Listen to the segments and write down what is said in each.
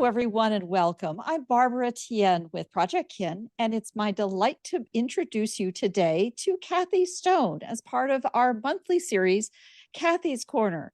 Hello, everyone, and welcome. I'm Barbara Tien with Project Kin, and it's my delight to introduce you today to Kathy Stone as part of our monthly series, Kathy's Corner.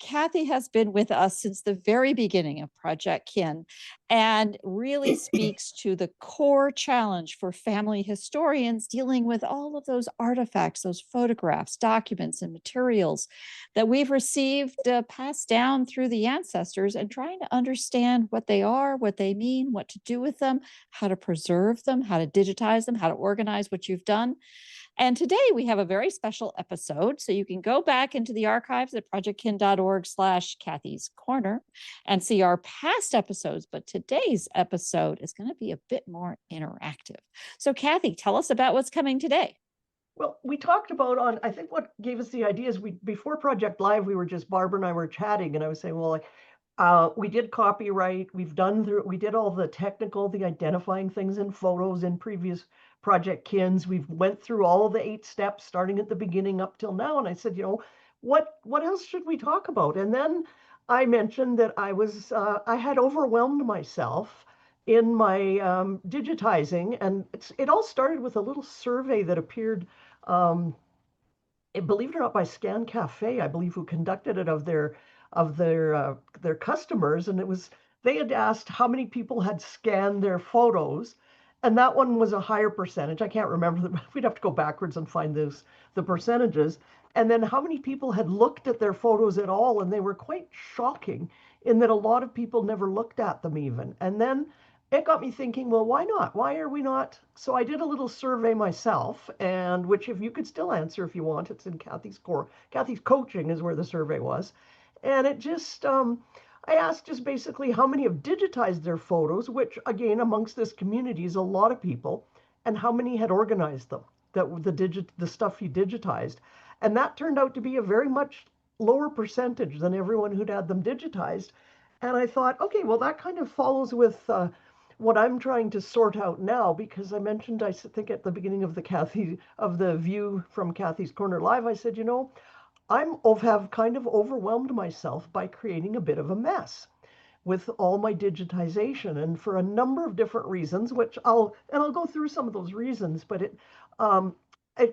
Kathy has been with us since the very beginning of Project Kin and really speaks to the core challenge for family historians dealing with all of those artifacts, those photographs, documents, and materials that we've received passed down through the ancestors, and trying to understand what they are, what they mean, what to do with them, how to preserve them, how to digitize them, how to organize what you've done. And today we have a very special episode. So you can go back into the archives at projectkin.org/Kathy's Corner and see our past episodes. But today's episode is going to be a bit more interactive. So Kathy, tell us about what's coming today. Well, we talked about I think what gave us the idea is before Project Live, we were just, Barbara and I were chatting, and I was saying, well, we did copyright, we did all the technical, the identifying things in photos in previous Project Kins. We've went through all of the 8 steps, starting at the beginning up till now. And I said, what else should we talk about? And then I mentioned that I had overwhelmed myself in my digitizing, and it all started with a little survey that appeared, believe it or not, by Scan Cafe, I believe, who conducted it of their customers, and they had asked how many people had scanned their photos, and that one was a higher percentage. I can't remember. We'd have to go backwards and find the percentages. And then how many people had looked at their photos at all, and they were quite shocking in that a lot of people never looked at them even. And then it got me thinking, well, why not? Why are we not? So I did a little survey myself, and which, if you could still answer if you want, it's in Kathy's coaching is where the survey was. And it just, I asked just basically how many have digitized their photos, which again, amongst this community is a lot of people, and how many had organized them, the stuff you digitized. And that turned out to be a very much lower percentage than everyone who'd had them digitized. And I thought, okay, well, that kind of follows with what I'm trying to sort out now, because I mentioned, I think at the beginning of the view from Kathy's Corner Live, I said, have kind of overwhelmed myself by creating a bit of a mess with all my digitization, and for a number of different reasons, which I'll go through some of those reasons. But it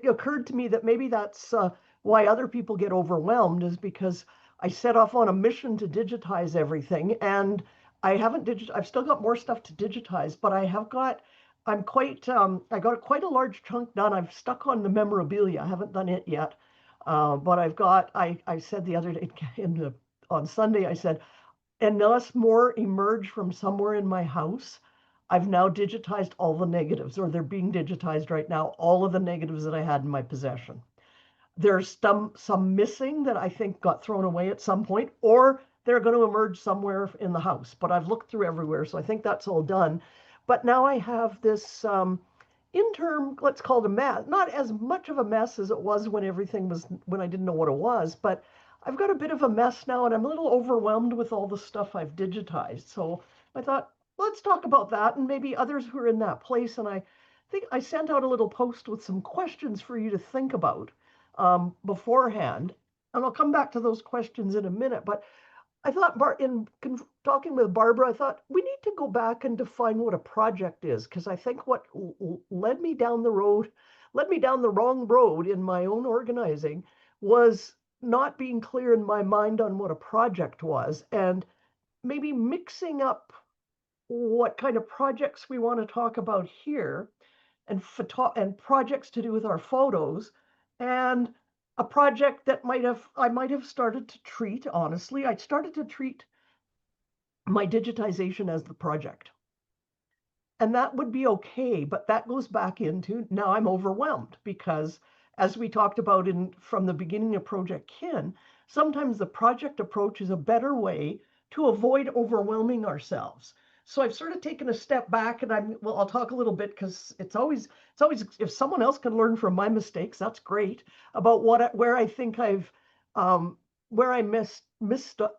occurred to me that maybe that's why other people get overwhelmed, is because I set off on a mission to digitize everything, and I've still got more stuff to digitize, but I got quite a large chunk done. I've stuck on the memorabilia. I haven't done it yet. But I said the other day on Sunday, I said, unless more emerge from somewhere in my house, I've now digitized all the negatives, or they're being digitized right now, all of the negatives that I had in my possession. There's some missing that I think got thrown away at some point, or they're going to emerge somewhere in the house. But I've looked through everywhere, so I think that's all done. But now I have this interim, let's call it a mess, not as much of a mess as it was when I didn't know what it was, but I've got a bit of a mess now, and I'm a little overwhelmed with all the stuff I've digitized. So I thought, let's talk about that, and maybe others who are in that place. And I think I sent out a little post with some questions for you to think about beforehand, and I'll come back to those questions in a minute. But I thought, in talking with Barbara, I thought we need to go back and define what a project is, because I think what led me down the wrong road in my own organizing was not being clear in my mind on what a project was, and maybe mixing up what kind of projects we want to talk about here, and projects to do with our photos, and a project that I might have started to treat, honestly, I started to treat my digitization as the project. And that would be okay, but that goes back into, now I'm overwhelmed, because as we talked about from the beginning of Project Kin, sometimes the project approach is a better way to avoid overwhelming ourselves. So I've sort of taken a step back, and I'll talk a little bit, because it's always, if someone else can learn from my mistakes, that's great, about where I think where I misstepped.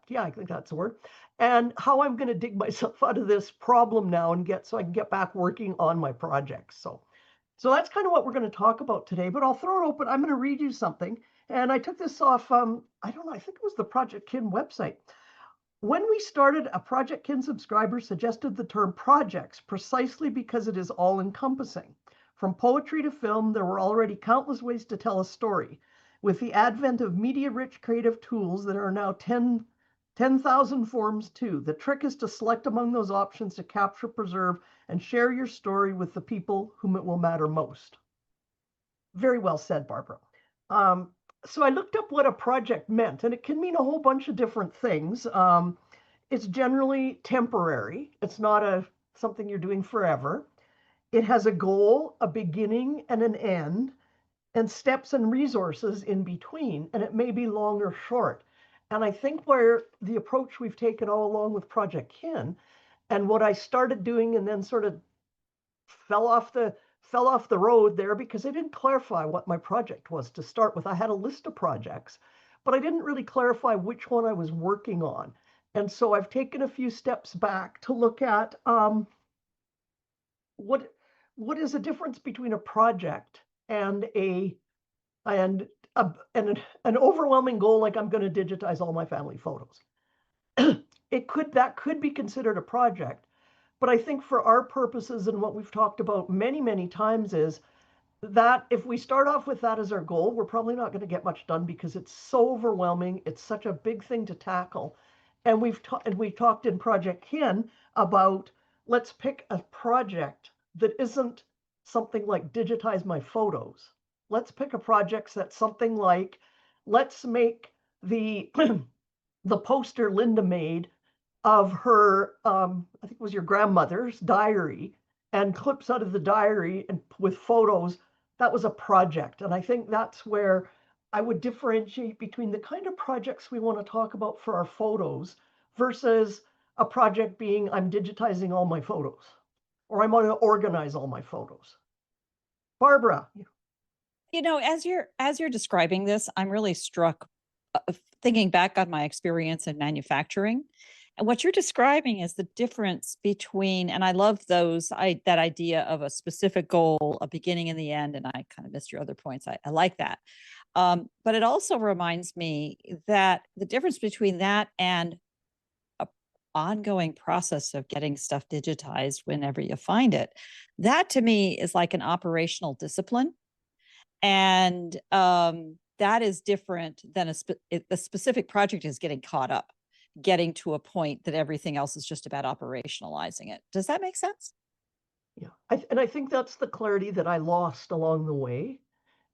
Yeah, I think that's the word. And how I'm going to dig myself out of this problem now so I can get back working on my projects. So that's kind of what we're going to talk about today, but I'll throw it open. I'm going to read you something. And I took this off, I don't know, I think it was the Project Kin website. When we started, a Project Kin subscriber suggested the term projects precisely because it is all encompassing. From poetry to film, there were already countless ways to tell a story. With the advent of media rich creative tools, there are now 10,000 forms too. The trick is to select among those options to capture, preserve, and share your story with the people whom it will matter most. Very well said, Barbara. Um, so I looked up what a project meant, and it can mean a whole bunch of different things. It's generally temporary. It's not something you're doing forever. It has a goal, a beginning, and an end, and steps and resources in between, and it may be long or short. And I think where the approach we've taken all along with Project Kin, and what I started doing and then sort of fell off the road there because I didn't clarify what my project was to start with. I had a list of projects, but I didn't really clarify which one I was working on. And so I've taken a few steps back to look at what is the difference between a project and and an overwhelming goal like I'm going to digitize all my family photos. That could be considered a project, but I think for our purposes and what we've talked about many, many times is that if we start off with that as our goal, we're probably not going to get much done because it's so overwhelming. It's such a big thing to tackle. And we've talked in Project Kin about let's pick a project that isn't something like digitize my photos. Let's pick a project that's something like let's make the the poster Linda made of her, I think it was your grandmother's diary, and clips out of the diary and with photos. That was a project. And I think that's where I would differentiate between the kind of projects we want to talk about for our photos versus a project being I'm digitizing all my photos or I'm going to organize all my photos. Barbara. As you're describing this, I'm really struck thinking back on my experience in manufacturing. And what you're describing is the difference between, and I love that idea of a specific goal, a beginning and the end. And I kind of missed your other points. I like that. But it also reminds me that the difference between that and a ongoing process of getting stuff digitized whenever you find it, that to me is like an operational discipline. And that is different than the specific project is getting caught up, getting to a point that everything else is just about operationalizing it. Does that make sense? Yeah. And I think that's the clarity that I lost along the way.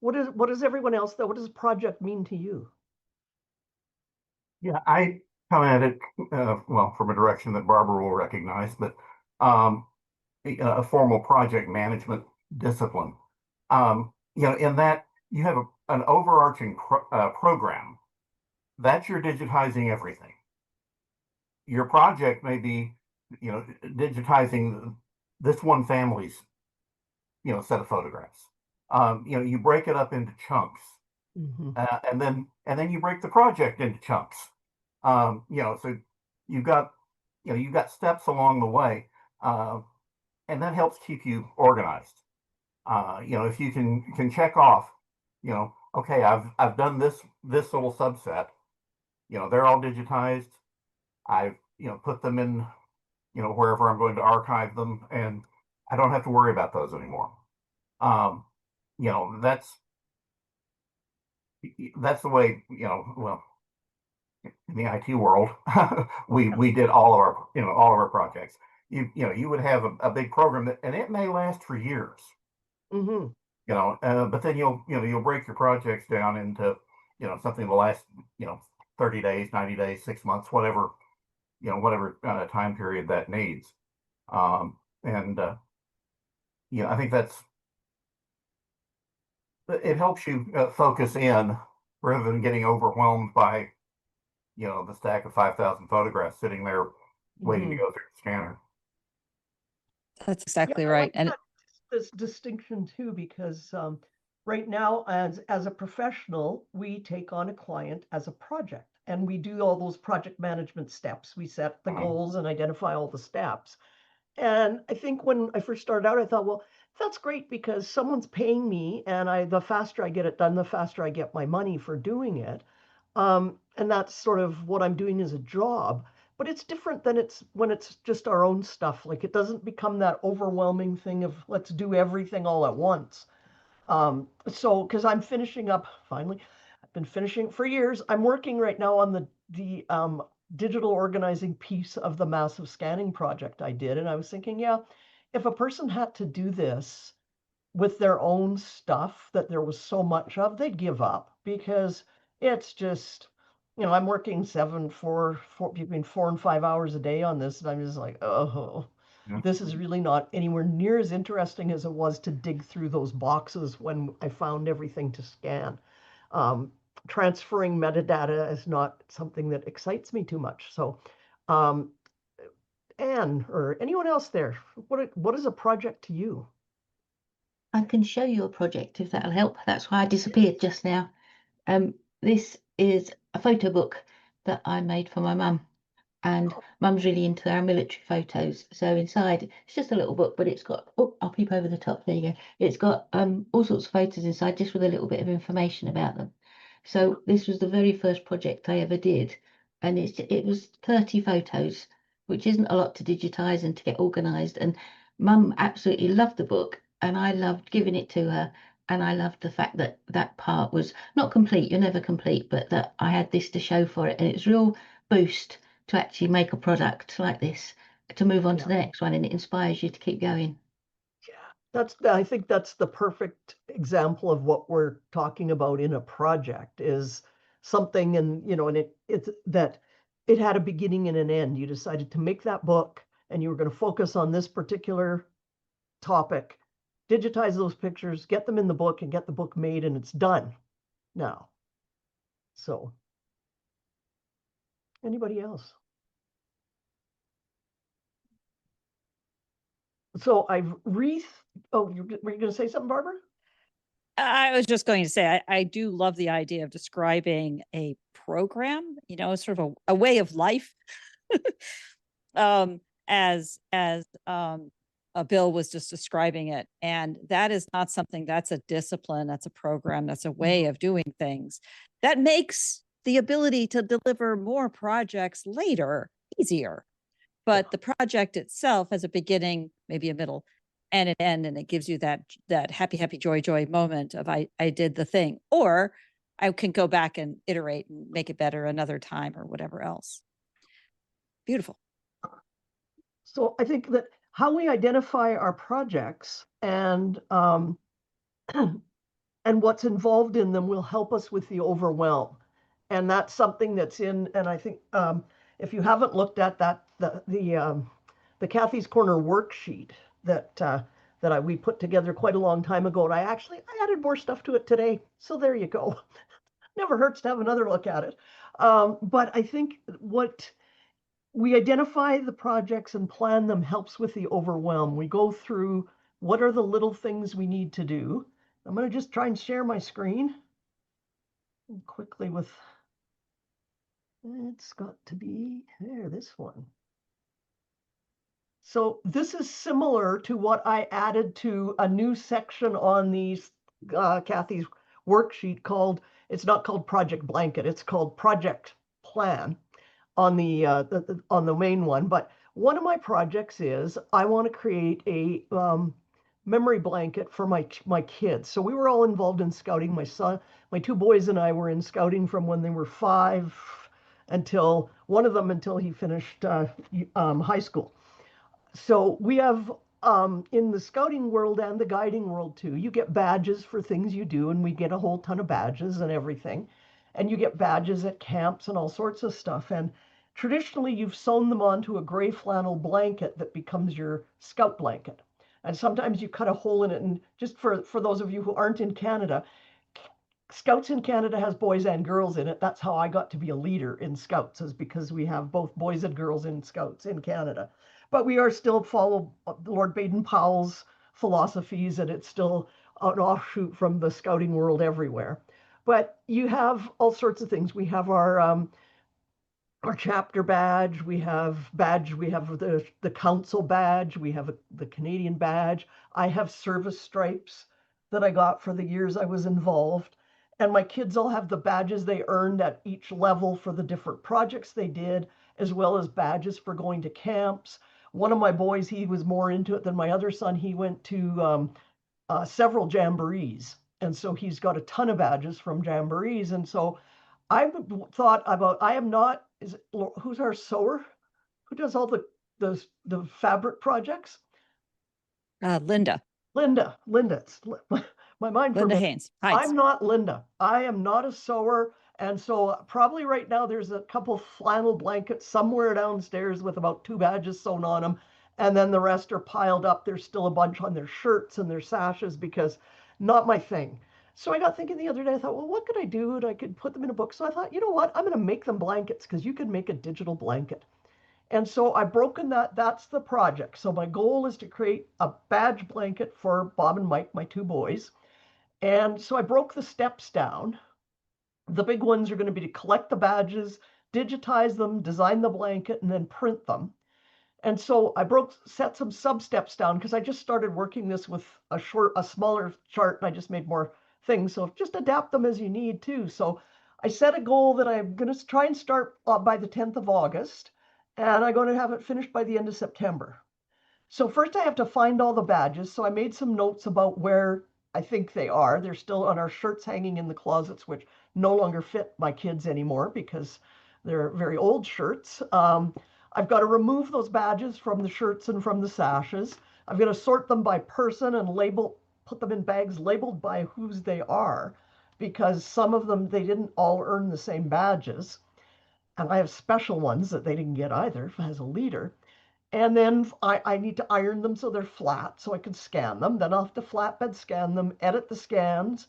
What does everyone else though? What does project mean to you? Yeah, I come at it, well, from a direction that Barbara will recognize, but um, a formal project management discipline. In that you have an overarching program that you're digitizing everything. Your project may be, digitizing this one family's, set of photographs. You break it up into chunks, and then you break the project into chunks. So you've got, you've got steps along the way, and that helps keep you organized. If you can check off, okay, I've done this little subset. They're all digitized. I've put them in, wherever I'm going to archive them, and I don't have to worry about those anymore. Um, that's the way, well, in the IT world, we did all of our projects. You would have a big program and it may last for years. Mm-hmm. But then you'll break your projects down into something that lasts 30 days, 90 days, 6 months, whatever time period that needs. And I think it helps you focus in rather than getting overwhelmed by the stack of 5,000 photographs sitting there waiting to go through the scanner. That's Yeah, exactly I right. like And this distinction too, because right now, as a professional, we take on a client as a project, and we do all those project management steps. We set the goals and identify all the steps. And I think when I first started out, I thought, well, that's great because someone's paying me, and the faster I get it done, the faster I get my money for doing it. And that's sort of what I'm doing as a job. but it's different than it's when it's just our own stuff. Like it doesn't become that overwhelming thing of let's do everything all at once. So because I'm finishing up finally, I've been finishing for years. I'm working right now on the digital organizing piece of the massive scanning project I did, and I was thinking, yeah, if a person had to do this with their own stuff that there was so much of, they'd give up because it's just, I'm working between 4 and 5 hours a day on this, and I'm just like, oh, Yeah. this is really not anywhere near as interesting as it was to dig through those boxes when I found everything to scan. Um, Transferring metadata is not something that excites me too much. So, um, Anne or anyone else there, what is a project to you? I can show you a project if that'll help. That's why I disappeared just now. This is a photo book that I made for my mum, and mum's really into our military photos. So inside, it's just a little book, but it's got, oh, I'll peep over the top. There you go. It's got all sorts of photos inside, just with a little bit of information about them. So this was the very first project I ever did, and it was 30 photos, which isn't a lot to digitize and to get organized. And mum absolutely loved the book, and I loved giving it to her. And I loved the fact that that part was not complete, you're never complete, but that I had this to show for it. And it's real boost to actually make a product like this, to move on to the next one, and it inspires you to keep going. Yeah, I think that's the perfect example of what we're talking about in a project is something, and it's that it had a beginning and an end. You decided to make that book and you were going to focus on this particular topic, digitize those pictures, get them in the book and get the book made, and it's done now. So anybody else? So were you going to say something, Barbara? I was just going to say, I do love the idea of describing a program, sort of a way of life, as Bill was just describing it. And that is not something that's a discipline, that's a program, that's a way of doing things that makes the ability to deliver more projects later easier. But the project itself has a beginning, maybe a middle, and an end, and it gives you that happy joy moment of I did the thing, or I can go back and iterate and make it better another time or whatever else. Beautiful. So I think that how we identify our projects and and what's involved in them will help us with the overwhelm, and that's something that's in. And I think if you haven't looked at that, the Kathy's Corner worksheet that we put together quite a long time ago, and I added more stuff to it today. So there you go. Never hurts to have another look at it. But I think what we identify the projects and plan them helps with the overwhelm. We go through what are the little things we need to do. I'm going to just try and share my screen quickly it's got to be there, this one. So this is similar to what I added to a new section on Kathy's worksheet it's not called Project Blanket, it's called Project Plan on the main one. But one of my projects is I want to create a memory blanket for my kids. So we were all involved in scouting. My two boys and I were in scouting from when they were 5 until he finished high school. So we have in the scouting world and the guiding world too, you get badges for things you do, and we get a whole ton of badges and everything. And you get badges at camps and all sorts of stuff. And traditionally, you've sewn them onto a gray flannel blanket that becomes your scout blanket. And sometimes you cut a hole in it. And just for those of you who aren't in Canada, Scouts in Canada has boys and girls in it. That's how I got to be a leader in Scouts, is because we have both boys and girls in Scouts in Canada. But we are still follow Lord Baden-Powell's philosophies, and it's still an offshoot from the scouting world everywhere. But you have all sorts of things. We have our chapter badge. We have the council badge. We have the Canadian badge. I have service stripes that I got for the years I was involved. And my kids all have the badges they earned at each level for the different projects they did, as well as badges for going to camps. One of my boys, he was more into it than my other son. He went to several jamborees. And so he's got a ton of badges from jamborees. And so I've thought about, I am not, who's our sewer? Who does all the fabric projects? Linda. Linda. My mind for a Linda minute. Haynes. I'm not Linda. I am not a sewer. And so probably right now there's a couple flannel blankets somewhere downstairs with about 2 badges sewn on them. And then the rest are piled up. There's still a bunch on their shirts and their sashes because not my thing. So I got thinking the other day, I thought, well, what could I do? And I could put them in a book. So I thought, you know what? I'm going to make them blankets because you can make a digital blanket. And so I've broken that's the project. So my goal is to create a badge blanket for Bob and Mike, my 2 boys. And so I broke the steps down. The big ones are going to be to collect the badges, digitize them, design the blanket, and then print them. And so I set some sub steps down because I just started working this with a smaller chart, and I just made more things. So just adapt them as you need to. So I set a goal that I'm going to try and start by the 10th of August, and I'm going to have it finished by the end of September. So first I have to find all the badges. So I made some notes about where I think they are. They're still on our shirts hanging in the closets, which no longer fit my kids anymore because they're very old shirts. I've got to remove those badges from the shirts and from the sashes. I'm going to sort them by person and put them in bags labeled by whose they are, because some of them, they didn't all earn the same badges. And I have special ones that they didn't get either as a leader. And then I need to iron them so they're flat so I can scan them. Then I'll have to flatbed scan them, edit the scans,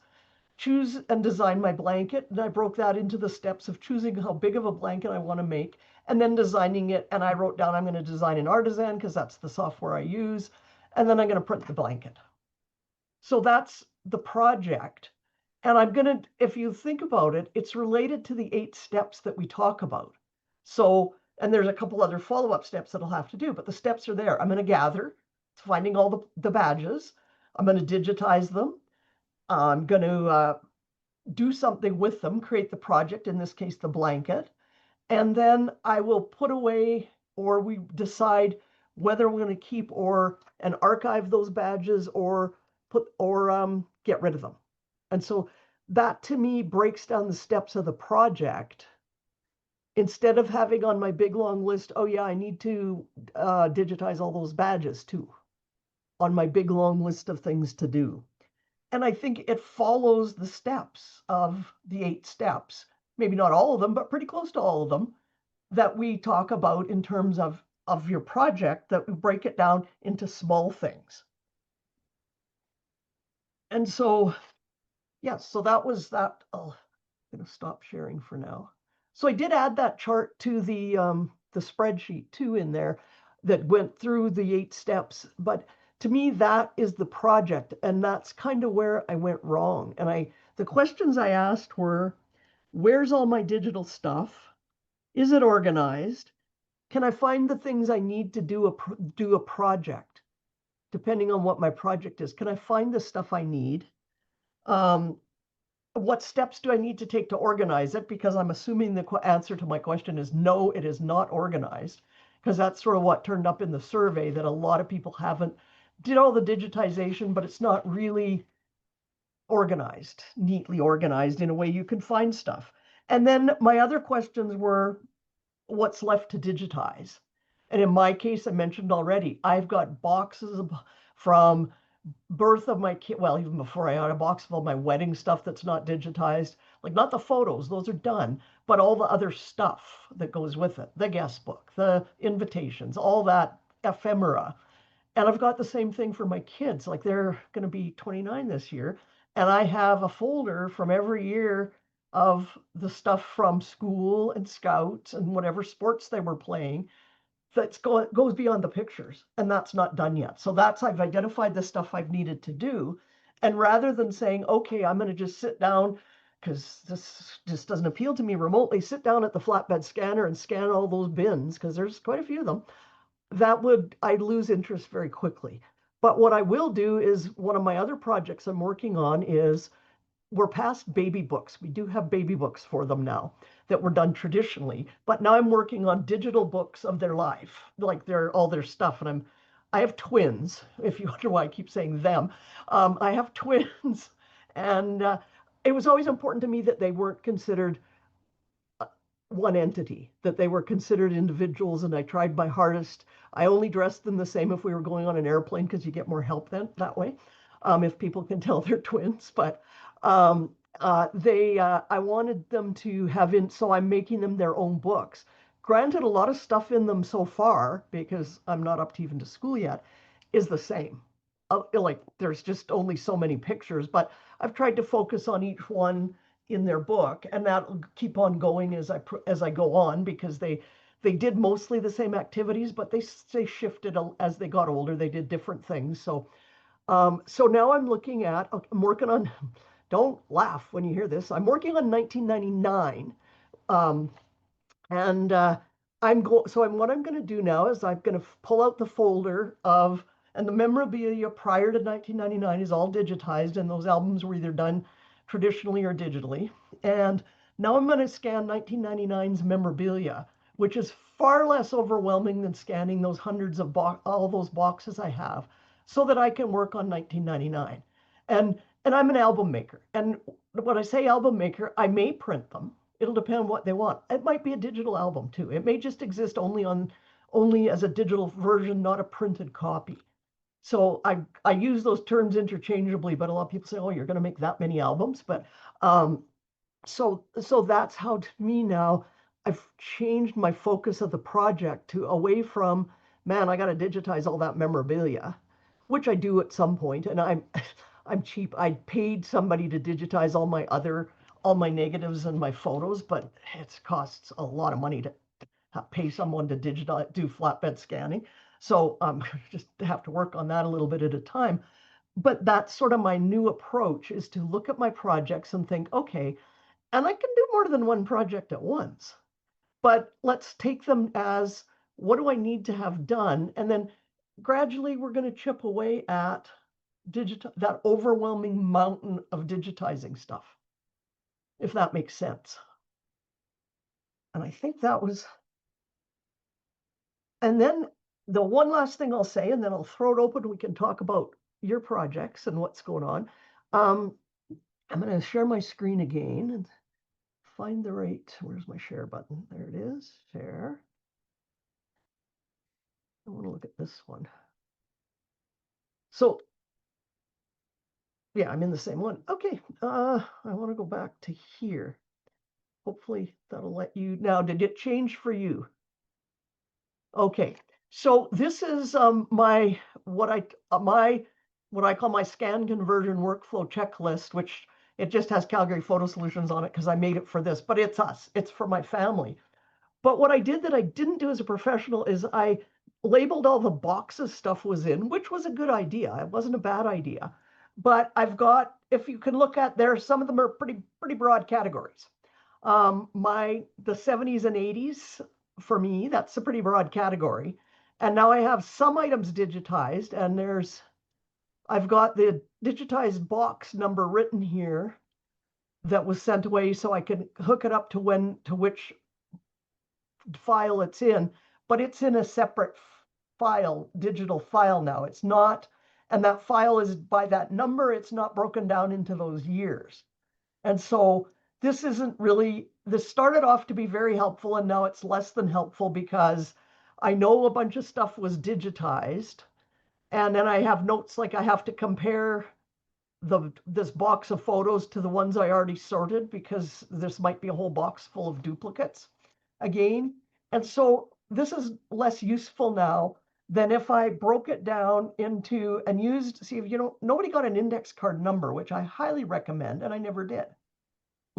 choose and design my blanket. And I broke that into the steps of choosing how big of a blanket I want to make and then designing it. And I wrote down I'm going to design in Artisan because that's the software I use. And then I'm going to print the blanket. So that's the project. And I'm going to, if you think about it, it's related to the 8 steps that we talk about. So, and there's a couple other follow-up steps that I'll have to do, but the steps are there. I'm going to gather, finding all the badges. I'm going to digitize them. I'm going to do something with them, create the project, in this case, the blanket. And then I will put away, or we decide whether we're going to keep and archive those badges or get rid of them. And so that to me breaks down the steps of the project. Instead of having on my big long list, oh yeah, I need to digitize all those badges too, on my big long list of things to do. And I think it follows the steps of the 8 steps, maybe not all of them, but pretty close to all of them that we talk about in terms of your project, that we break it down into small things. And so, yes, so that was that. I'm going to stop sharing for now. So I did add that chart to the spreadsheet too in there that went through the 8 steps. But to me, that is the project. And that's kind of where I went wrong. And the questions I asked were, where's all my digital stuff? Is it organized? Can I find the things I need to do a project, depending on what my project is? Can I find the stuff I need? What steps do I need to take to organize it? Because I'm assuming the answer to my question is no, it is not organized, because that's sort of what turned up in the survey, that a lot of people did all the digitization, but it's not really organized, neatly organized in a way you can find stuff. And then my other questions were, what's left to digitize? And in my case, I mentioned already, I've got boxes from birth of my kid, well, even before I had a box of all my wedding stuff that's not digitized, like not the photos, those are done, but all the other stuff that goes with it, the guest book, the invitations, all that ephemera. And I've got the same thing for my kids, like they're going to be 29 this year. And I have a folder from every year of the stuff from school and scouts and whatever sports they were playing that goes beyond the pictures, and that's not done yet. So I've identified the stuff I've needed to do. And rather than saying, okay, I'm going to just sit down, because this just doesn't appeal to me remotely, sit down at the flatbed scanner and scan all those bins, because there's quite a few of them, I'd lose interest very quickly. But what I will do is, one of my other projects I'm working on is we're past baby books. We do have baby books for them now that were done traditionally, but now I'm working on digital books of their life, like all their stuff. And I have twins, if you wonder why I keep saying them. I have twins, and it was always important to me that they weren't considered one entity, that they were considered individuals, and I tried my hardest. I only dressed them the same if we were going on an airplane because you get more help that way, if people can tell they're twins. But I wanted them to have so I'm making them their own books. Granted, a lot of stuff in them so far, because I'm not up to even to school yet, is the same. Like there's just only so many pictures, but I've tried to focus on each one in their book, and that'll keep on going as I go on, because they did mostly the same activities, but they shifted as they got older. They did different things. So now I'm working on. Don't laugh when you hear this. I'm working on 1999. And what I'm going to do now is I'm going to pull out the folder and the memorabilia prior to 1999 is all digitized, and those albums were either done traditionally or digitally. And now I'm going to scan 1999's memorabilia, which is far less overwhelming than scanning those hundreds of all those boxes I have, so that I can work on 1999. And I'm an album maker. And when I say album maker, I may print them. It'll depend on what they want. It might be a digital album too. It may just exist only as a digital version, not a printed copy. So I use those terms interchangeably, but a lot of people say, "Oh, you're going to make that many albums?" But so that's how, to me now, I've changed my focus of the project to away from, man, I got to digitize all that memorabilia, which I do at some point, and I'm cheap. I paid somebody to digitize all my negatives and my photos, but it costs a lot of money to pay someone to do flatbed scanning. So just have to work on that a little bit at a time. But that's sort of my new approach, is to look at my projects and think, okay, and I can do more than one project at once, but let's take them as, what do I need to have done? And then gradually we're going to chip away at that overwhelming mountain of digitizing stuff, if that makes sense. And I think that was, and then the one last thing I'll say, and then I'll throw it open. We can talk about your projects and what's going on. I'm going to share my screen again and find the right, where's my share button? There it is, share. I want to look at this one. So yeah, I'm in the same one. Okay, I want to go back to here. Hopefully that'll let you. Now, did it change for you? Okay, so this is what I call my scan conversion workflow checklist, which it just has Calgary Photo Solutions on it because I made it for this, but it's for my family. But what I did that I didn't do as a professional is I labeled all the boxes stuff was in, which was a good idea. It wasn't a bad idea. But I've got, if you can look at there, some of them are pretty broad categories. The 70s and 80s, for me, that's a pretty broad category. And now I have some items digitized, and I've got the digitized box number written here that was sent away, so I can hook it up to which file it's in, but it's in a separate file, digital file now. It's not, and that file is by that number, it's not broken down into those years. And so this started off to be very helpful, and now it's less than helpful because I know a bunch of stuff was digitized, and then I have notes like I have to compare this box of photos to the ones I already sorted, because this might be a whole box full of duplicates again. And so this is less useful now than if I broke it down into and used, see, if nobody got an index card number, which I highly recommend, and I never did.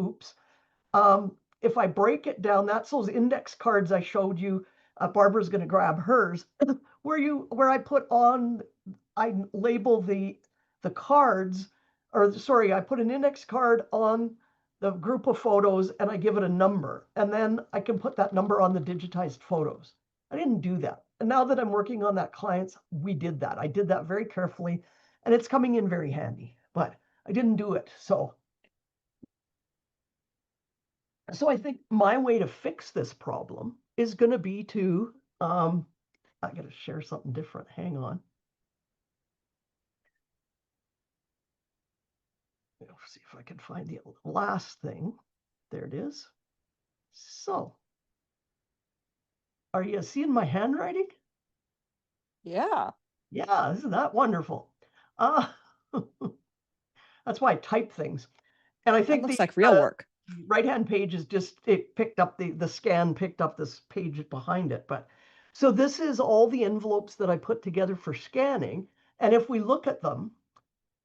Oops. If I break it down, that's those index cards I showed you. Barbara's going to grab hers, where I label the cards, or sorry, I put an index card on the group of photos and I give it a number, and then I can put that number on the digitized photos. I didn't do that. And now that I'm working on that clients, we did that. I did that very carefully, and it's coming in very handy, but I didn't do it. So So I think my way to fix this problem is going to be to, I got to share something different. Hang on. Let's see if I can find the last thing. There it is. So, are you seeing my handwriting? Yeah. Yeah, isn't that wonderful? Uh, that's why I type things. And I That think looks the like real work. right-hand page is just, it picked up the scan, picked up this page behind it. But so this is all the envelopes that I put together for scanning. And if we look at them,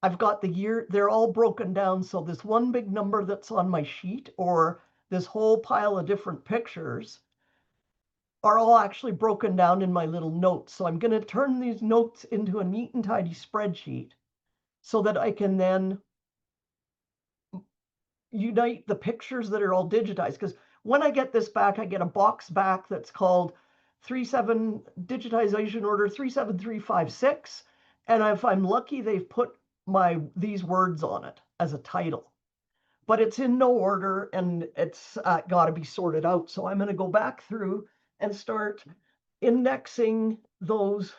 I've got the year, they're all broken down. So this one big number that's on my sheet, or this whole pile of different pictures, are all actually broken down in my little notes. So I'm going to turn these notes into a neat and tidy spreadsheet so that I can then unite the pictures that are all digitized. Because when I get this back, I get a box back that's called 37 digitization order 37356. And if I'm lucky, they've put these words on it as a title. But it's in no order, and it's got to be sorted out. So I'm going to go back through and start indexing those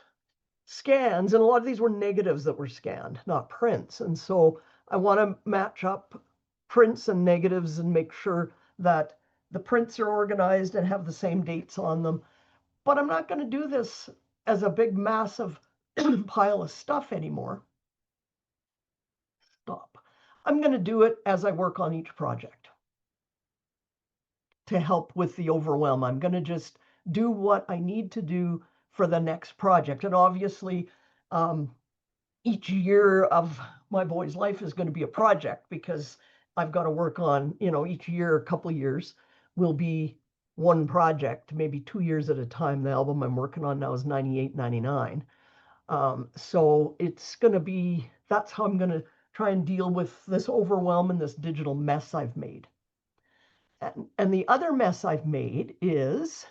scans. And a lot of these were negatives that were scanned, not prints. And so I want to match up prints and negatives and make sure that the prints are organized and have the same dates on them. But I'm not going to do this as a big, massive pile of stuff anymore. Stop. I'm going to do it as I work on each project to help with the overwhelm. I'm going to just do what I need to do for the next project. And obviously, each year of my boy's life is going to be a project, because I've got to work on, each year, a couple of years will be one project, maybe 2 years at a time. The album I'm working on now is 98, 99. So it's going to be, that's how I'm going to try and deal with this overwhelm and this digital mess I've made. And the other mess I've made is,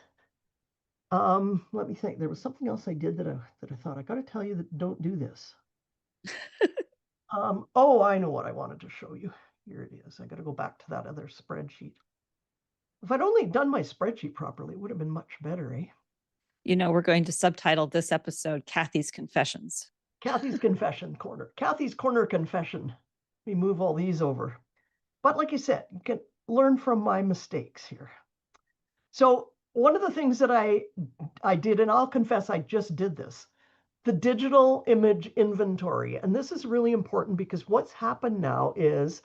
let me think. There was something else I did that I thought I got to tell you that don't do this. Oh, I know what I wanted to show you. Here it is. I got to go back to that other spreadsheet. If I'd only done my spreadsheet properly, it would have been much better, eh? We're going to subtitle this episode Kathy's Confessions. Kathy's Confession Corner. Kathy's Corner Confession. Let me move all these over. But like I said, you can learn from my mistakes here. So one of the things that I did, and I'll confess I just did this, the digital image inventory. And this is really important because what's happened now is,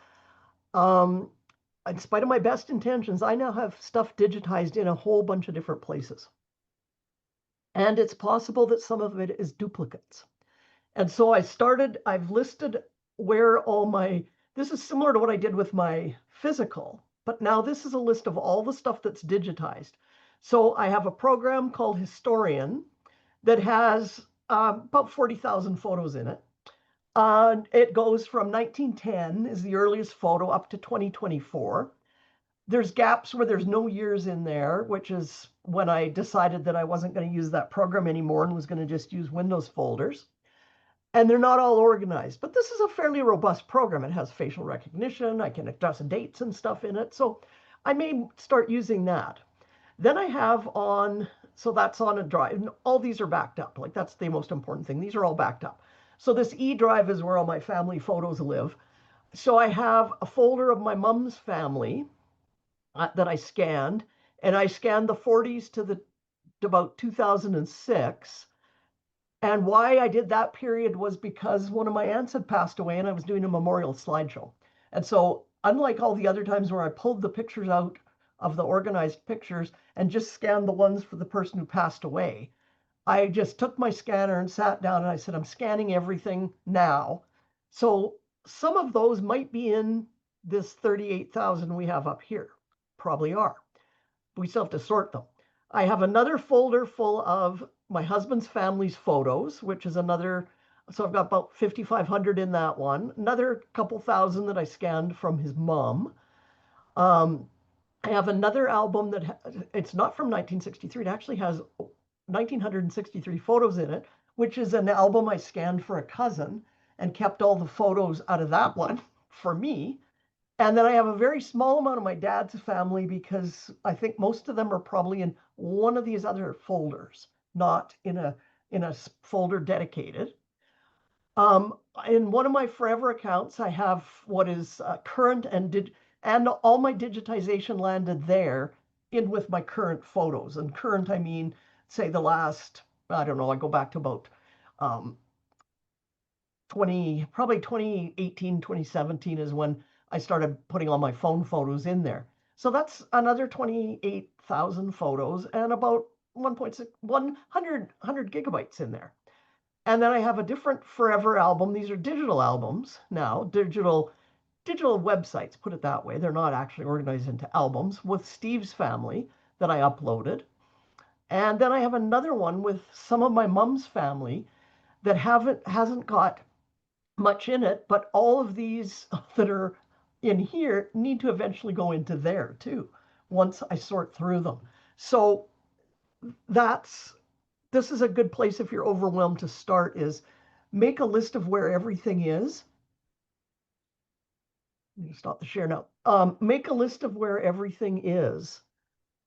in spite of my best intentions, I now have stuff digitized in a whole bunch of different places. And it's possible that some of it is duplicates. And so I've listed where this is similar to what I did with my physical, but now this is a list of all the stuff that's digitized. So I have a program called Historian that has about 40,000 photos in it. It goes from 1910 is the earliest photo up to 2024. There's gaps where there's no years in there, which is when I decided that I wasn't going to use that program anymore and was going to just use Windows folders. And they're not all organized, but this is a fairly robust program. It has facial recognition. I can adjust dates and stuff in it. So I may start using that. Then I have so that's on a drive. And all these are backed up. Like, that's the most important thing. These are all backed up. So this E drive is where all my family photos live. So I have a folder of my mom's family that I scanned, and I scanned the 40s to about 2006. And why I did that period was because one of my aunts had passed away and I was doing a memorial slideshow. And so, unlike all the other times where I pulled the pictures out of the organized pictures and just scanned the ones for the person who passed away, I just took my scanner and sat down and I said, I'm scanning everything now. So some of those might be in this 38,000 we have up here. Probably are. We still have to sort them. I have another folder full of my husband's family's photos, which is another, so I've got about 5,500 in that one. Another couple thousand that I scanned from his mom. I have another album that it's not from 1963. It actually has 1,963 photos in it, which is an album I scanned for a cousin and kept all the photos out of that one for me. And then I have a very small amount of my dad's family because I think most of them are probably in one of these other folders, not in a folder dedicated. In one of my forever accounts, I have what is current and all my digitization landed there in with my current photos. And current, I mean, say the last, I don't know, I go back to about um, probably 2018, 2017 is when I started putting all my phone photos in there. So that's another 28,000 photos and about 1.6, 100 gigabytes in there. And then I have a different forever album. These are digital albums now, digital websites, put it that way. They're not actually organized into albums with Steve's family that I uploaded. And then I have another one with some of my mom's family that hasn't got much in it, but all of these that are in here need to eventually go into there too, once I sort through them. So this is a good place if you're overwhelmed to start, is make a list of where everything is. Let me stop the share now. Make a list of where everything is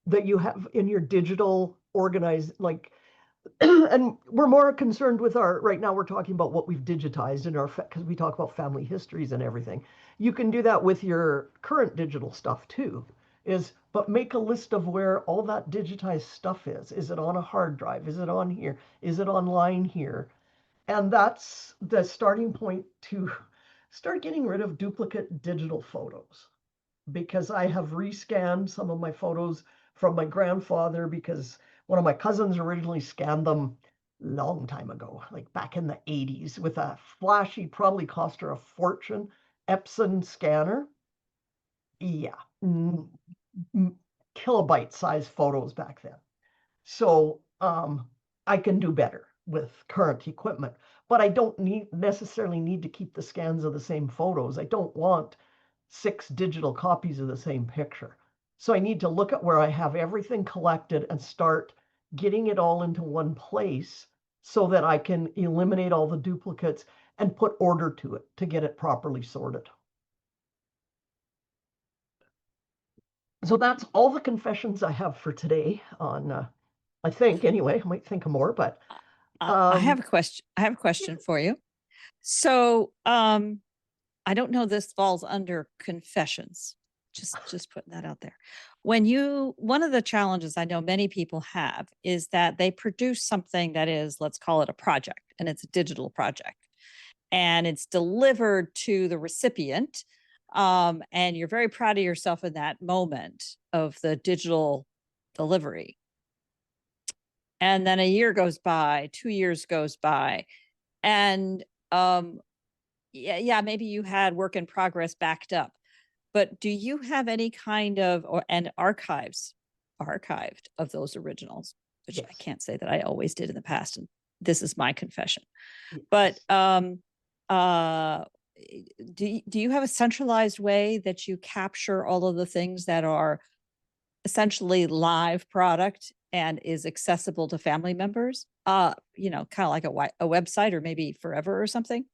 that you have in your digital organized, like, and we're more concerned with right now we're talking about what we've digitized in our, because we talk about family histories and everything. You can do that with your current digital stuff too, but make a list of where all that digitized stuff is. Is it on a hard drive? Is it on here? Is it online here? And that's the starting point to start getting rid of duplicate digital photos, because I have rescanned some of my photos from my grandfather because one of my cousins originally scanned them long time ago, like back in the 80s, with a flashy, probably cost her a fortune, Epson scanner. Yeah, kilobyte size photos back then. So I can do better with current equipment, but I don't necessarily need to keep the scans of the same photos. I don't want 6 digital copies of the same picture. So I need to look at where I have everything collected and start getting it all into one place so that I can eliminate all the duplicates and put order to it to get it properly sorted. So that's all the confessions I have for today on, I think anyway, I might think of more, but I have a question. I have a question for you. So, I don't know this falls under confessions. Just putting that out there. One of the challenges I know many people have is that they produce something that is, let's call it a project, and it's a digital project, and it's delivered to the recipient. And you're very proud of yourself in that moment of the digital delivery. And then a year goes by, 2 years goes by, and yeah, maybe you had work in progress backed up, but do you have any kind of archived of those originals? Which yes. I can't say that I always did in the past, and this is my confession. Yes. But do you have a centralized way that you capture all of the things that are essentially live product and is accessible to family members? Kind of like a website or maybe forever or something?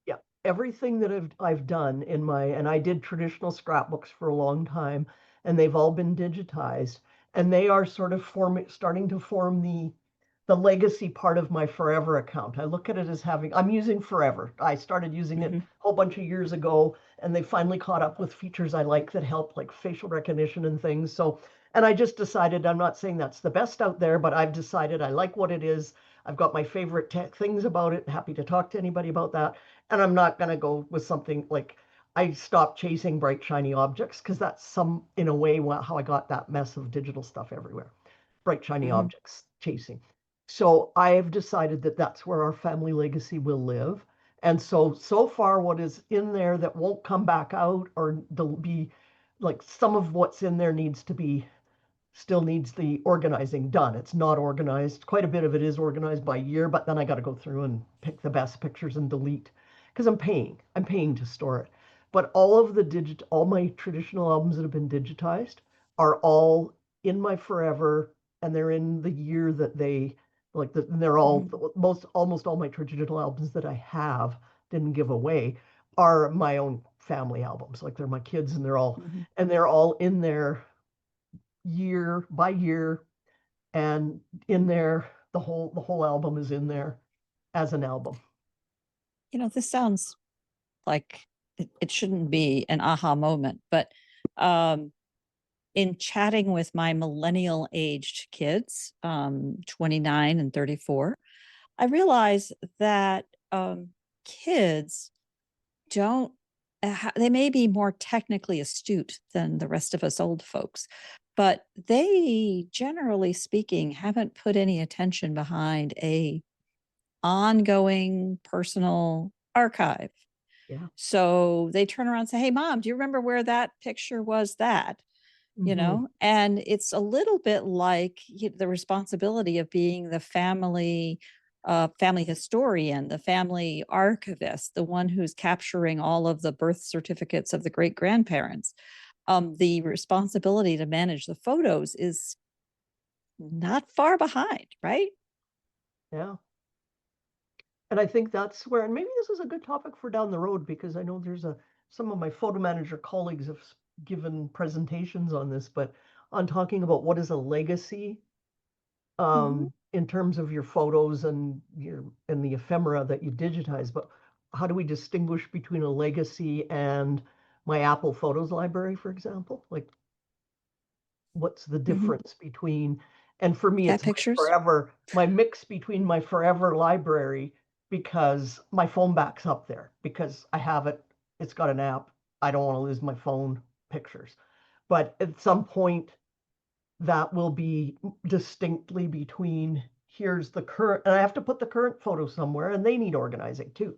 Yeah, everything that I've done and I did traditional scrapbooks for a long time, and they've all been digitized, and they are sort of starting to form the legacy part of my forever account. I look at it as I'm using forever. I started using it a whole bunch of years ago, and they finally caught up with features I like that help, like facial recognition and things. So, and I just decided, I'm not saying that's the best out there, but I've decided I like what it is. I've got my favorite things about it. Happy to talk to anybody about that. And I'm not going to go with something like, I stopped chasing bright, shiny objects, because that's in a way, how I got that mess of digital stuff everywhere. Bright, shiny objects chasing. So I've decided that that's where our family legacy will live. And so far, what is in there that won't come back out, or be like, some of what's in there still needs the organizing done. It's not organized. Quite a bit of it is organized by year, but then I got to go through and pick the best pictures and delete, because I'm paying to store it. But all my traditional albums that have been digitized are all in my forever, and they're in the year that they're all almost all my traditional albums that I have, didn't give away, are my own family albums. Like they're my kids, and they're all Mhm. in there year by year, and in there the whole album is in there as an album. This sounds like it shouldn't be an aha moment, but in chatting with my millennial aged kids, 29 and 34, I realize that kids don't, they may be more technically astute than the rest of us old folks, but they, generally speaking, haven't put any attention behind a ongoing personal archive. Yeah. So they turn around and say, "Hey, Mom, do you remember where that picture was that?" Mhm. And it's a little bit like the responsibility of being the family historian, the family archivist, the one who's capturing all of the birth certificates of the great grandparents. The responsibility to manage the photos is not far behind, right? Yeah. And I think that's where, and maybe this is a good topic for down the road, because I know some of my photo manager colleagues have given presentations on this, but on talking about what is a legacy, Mhm. in terms of your photos and the ephemera that you digitize. But how do we distinguish between a legacy and my Apple Photos library, for example? Like, what's the Mhm. difference between, and for me Cat it's pictures. my mix between my forever library, because my phone backs up there, because I have it, it's got an app, I don't want to lose my phone pictures. But at some point that will be distinctly between, here's the current, and I have to put the current photo somewhere, and they need organizing too.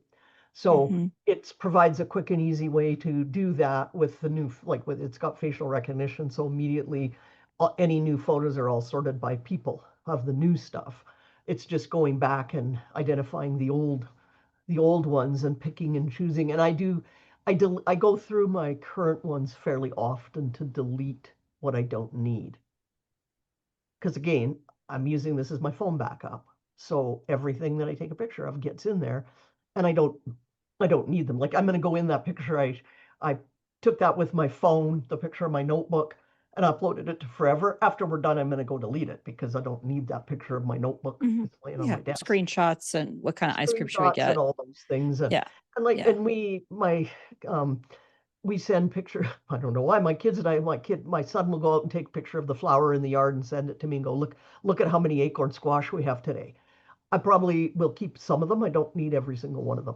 So Mhm. it provides a quick and easy way to do that with the new, like with, it's got facial recognition. So immediately any new photos are all sorted by people of the new stuff. It's just going back and identifying the old ones and picking and choosing. And I go through my current ones fairly often to delete what I don't need. Because again, I'm using this as my phone backup. So everything that I take a picture of gets in there, and I don't need them. Like I'm going to go in that picture. I took that with my phone, the picture of my notebook, and uploaded it to Forever. After we're done, I'm going to go delete it because I don't need that picture of my notebook. Mhm. It's laying on Yeah, my desk. screenshots and what kind of ice cream should we Screenshots and get? all those things, and Yeah, and like yeah. and um we send picture. I don't know why my kids and I, my son will go out and take a picture of the flower in the yard and send it to me and go, look at how many acorn squash we have today. I probably will keep some of them. I don't need every single one of them.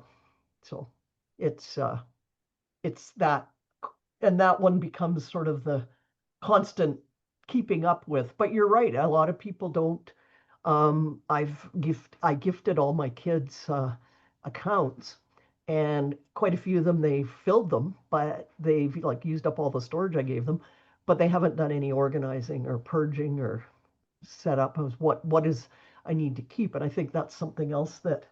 So it's it's that, and that one becomes sort of the constant keeping up with. But you're right, a lot of people don't. I gifted all my kids accounts, and quite a few of them they filled them, but they've like used up all the storage I gave them, but they haven't done any organizing or purging or set up of what is I need to keep. And I think that's something else that,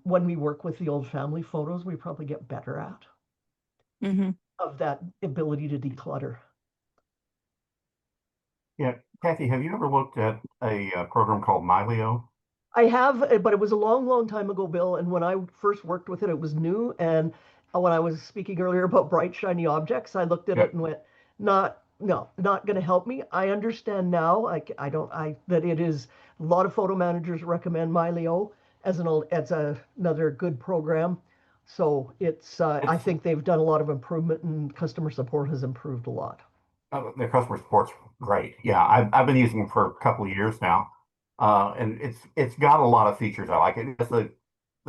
when we work with the old family photos, we probably get better at, Mhm. of that ability to declutter. Yeah, Kathy, have you ever looked at a program called Mylio? I have, but it was a long, long time ago, Bill. And when I first worked with it, it was new. And when I was speaking earlier about bright, shiny objects, I looked at Yeah, it and went, not, no, not going to help me. I understand now. I don't, that it is, a lot of photo managers recommend Mylio as another good program. So I it's think they've done a lot of improvement, and customer support has improved a lot. their customer support's great. Yeah, I've been using them for a couple of years now, and it's got a lot of features I like. It has the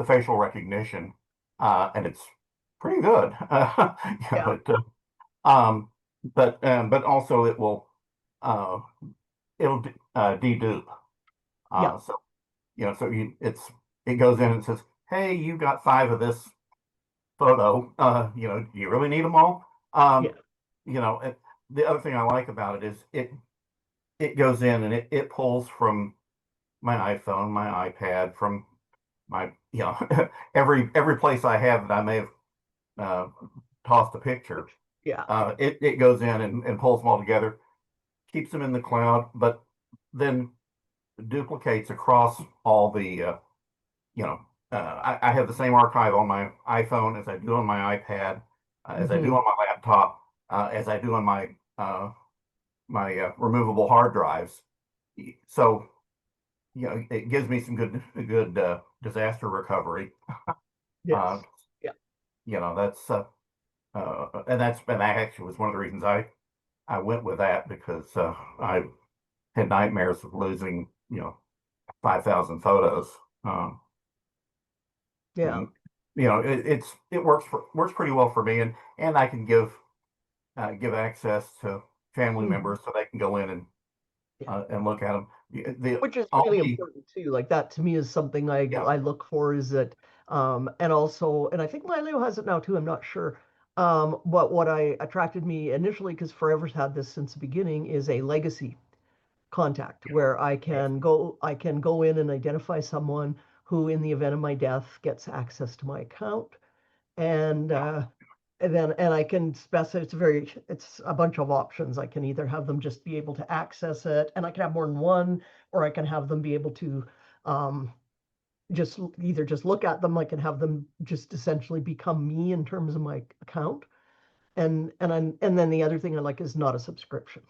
facial recognition, and it's pretty good. You Yeah. know, um, but also uh, it'll dedupe. Yeah. So so it goes in and says, "Hey, you got five of this photo. Do you really need them all?" Yeah. Um, the other thing I like about it is it goes in and it pulls from my iPhone, my iPad, from my every place I have that I may have uh, tossed a picture. Yeah. It goes in and pulls them all together, keeps them in the cloud, but then duplicates across all the you know I have the same archive on my iPhone as I do on my iPad, as I do on my laptop, as I do on my removable hard drives. So, it gives me some good disaster recovery. Yes. Yeah. That's and that actually was one of the reasons I went with that, because I had nightmares of losing 5,000 photos. Yeah. It works pretty well for me, and I can give access to family members so they can go in and look at them. Which is really important too. Like that to me is something I look for, is that and also, and I think Lilo has it now too, I'm not sure. But what attracted me initially, because Forever's had this since the beginning, is a legacy contact where I can go in and identify someone who, in the event of my death, gets access to my account. And and I can specify, it's a bunch of options. I can either have them just be able to access it, and I can have more than one, or I can have them be able to just look at them. I can have them just essentially become me in terms of my account. And then the other thing I like is not a subscription.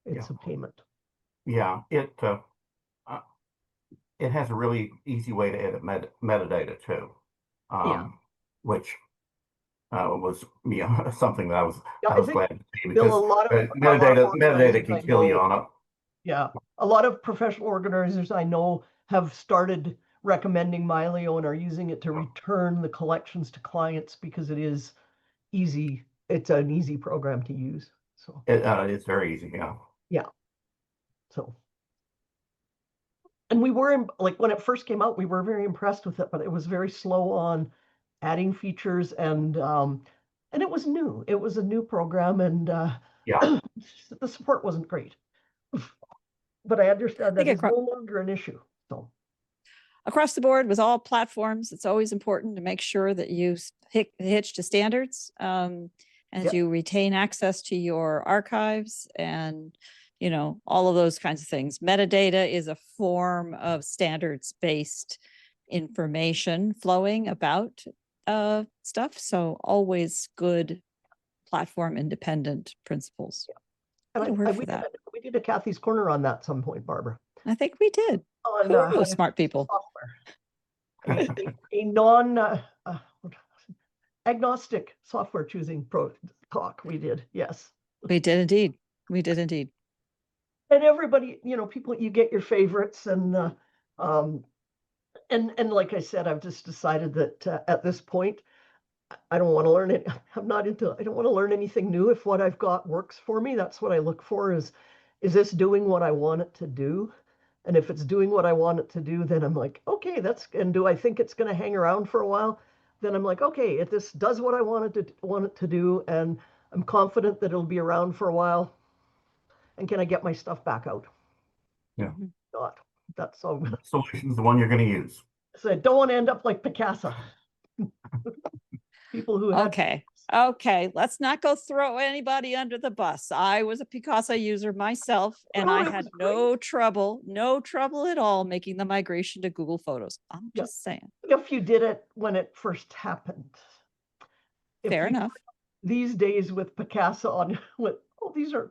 It's a payment. Yeah, it has a really easy way to edit metadata too, which was something that I was glad to see, because a lot of metadata can kill you on it. Yeah, a lot of professional organizers I know have started recommending Mylio and are using it to return the collections to clients, because it is easy. It's an easy program to use. So it's very easy. Yeah. Yeah. So, and we were like, when it first came out, we were very impressed with it, but it was very slow on adding features, and it was new. It was a new program, and the support wasn't great. But I understand that is no longer an issue. So across the board with all platforms, it's always important to make sure that you hitch to standards, as you retain access to your archives, and all of those kinds of things. Metadata is a form of standards-based information flowing about stuff. So always good platform independent principles. And we did a Kathy's Corner on that at some point, Barbara. I think we did. On smart people. Software. a non agnostic software choosing talk. We did, yes. We did indeed. We did indeed. And everybody, people, you get your favorites, and like I said, I've just decided that at this point, I don't want to learn it. I don't want to learn anything new. If what I've got works for me, that's what I look for. Is this doing what I want it to do? And if it's doing what I want it to do, then I'm like, okay, and do I think it's going to hang around for a while? Then I'm like, okay, if this does what I want it to do, and I'm confident that it'll be around for a while, and can I get my stuff back out? Yeah. Not. That's all. The solution is the one you're going to use. So I don't want to end up like Picasso. People who Okay, let's not go throw anybody under the bus. I was a Picasa user myself, and I had no trouble at all making the migration to Google Photos. I'm just saying. If you did it when it first happened. Fair enough. These days with Picasa these are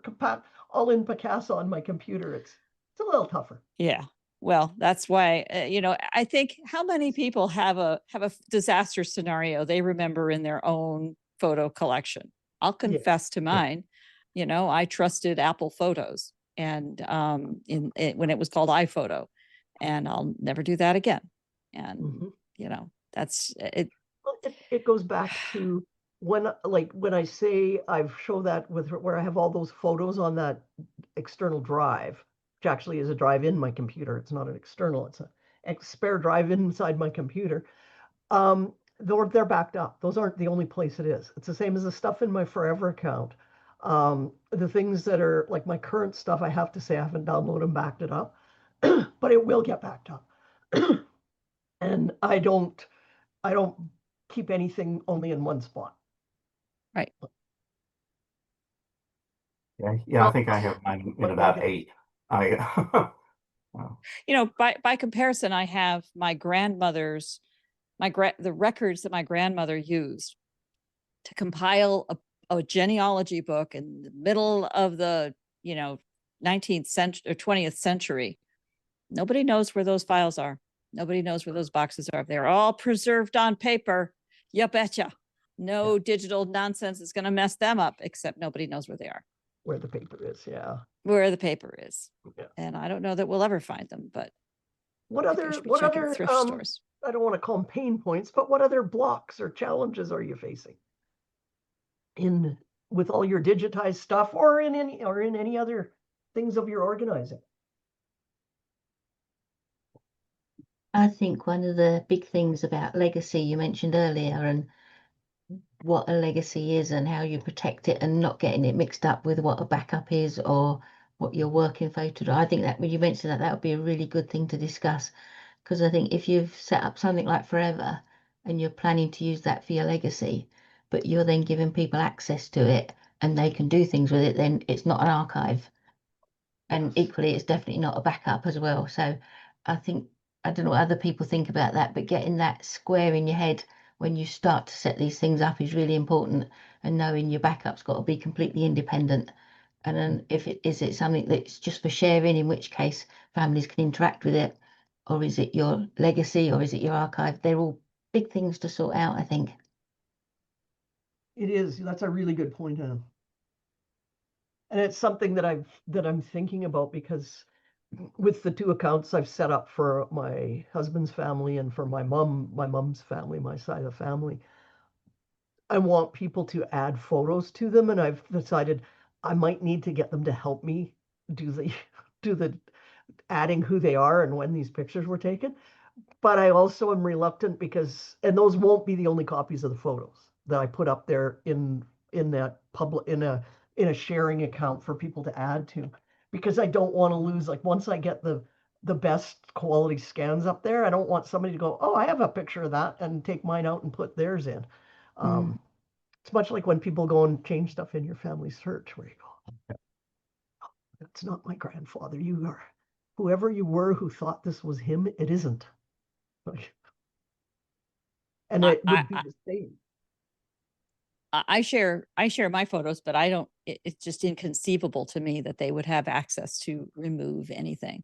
all in Picasa on my computer. It's a little tougher. Yeah. Well, that's why, I think, how many people have a disaster scenario they remember in their own photo collection? I'll confess to mine. I trusted Apple Photos, and when it was called iPhoto, and I'll never do that again. And that's it. Well, it goes back to when I say I've shown that where I have all those photos on that external drive, which actually is a drive in my computer. It's not an external. It's a spare drive inside my computer. They're backed up. Those aren't the only place it is. It's the same as the stuff in my Forever account. The things that are like my current stuff, I have to say I haven't downloaded and backed it up, but it will get backed up. And I don't keep anything only in one spot. Right. Yeah, I think I have mine in about 8. By comparison, I have my grandmother's the records that my grandmother used to compile a genealogy book in the middle of the, 19th century or 20th century. Nobody knows where those files are. Nobody knows where those boxes are. They're all preserved on paper. You betcha. No digital nonsense is going to mess them up, except nobody knows where they are. Where the paper is, yeah. Where the paper is. Yeah. And I don't know that we'll ever find them, but what other thrift stores. I don't want to call them pain points, but what other blocks or challenges are you facing with all your digitized stuff, or in any other things of your organizing? I think one of the big things about legacy you mentioned earlier, and what a legacy is and how you protect it and not getting it mixed up with what a backup is or what your working photo. I think that when you mentioned that, that would be a really good thing to discuss, because I think if you've set up something like Forever and you're planning to use that for your legacy, but you're then giving people access to it and they can do things with it, then it's not an archive. And equally, it's definitely not a backup as well. So I think, I don't know what other people think about that, but getting that square in your head when you start to set these things up is really important, and knowing your backup's got to be completely independent. And then if it is it something that's just for sharing, in which case families can interact with it, or is it your legacy, or is it your archive? They're all big things to sort out, I think. It is. That's a really good point, Anne. And it's something that I'm thinking about, because with the 2 accounts I've set up for my husband's family and for my mom's family, my side of the family, I want people to add photos to them, and I've decided I might need to get them to help me do the adding who they are and when these pictures were taken. But I also am reluctant and those won't be the only copies of the photos that I put up there in that public, in a sharing account for people to add to, because I don't want to lose, like, once I get the best quality scans up there, I don't want somebody to go, oh, I have a picture of that, and take mine out and put theirs in. It's much like when people go and change stuff in your family search, where you go, that's not my grandfather. You are whoever you were who thought this was him. It isn't. And it would be the same. I share my photos, but I don't, it's just inconceivable to me that they would have access to remove anything,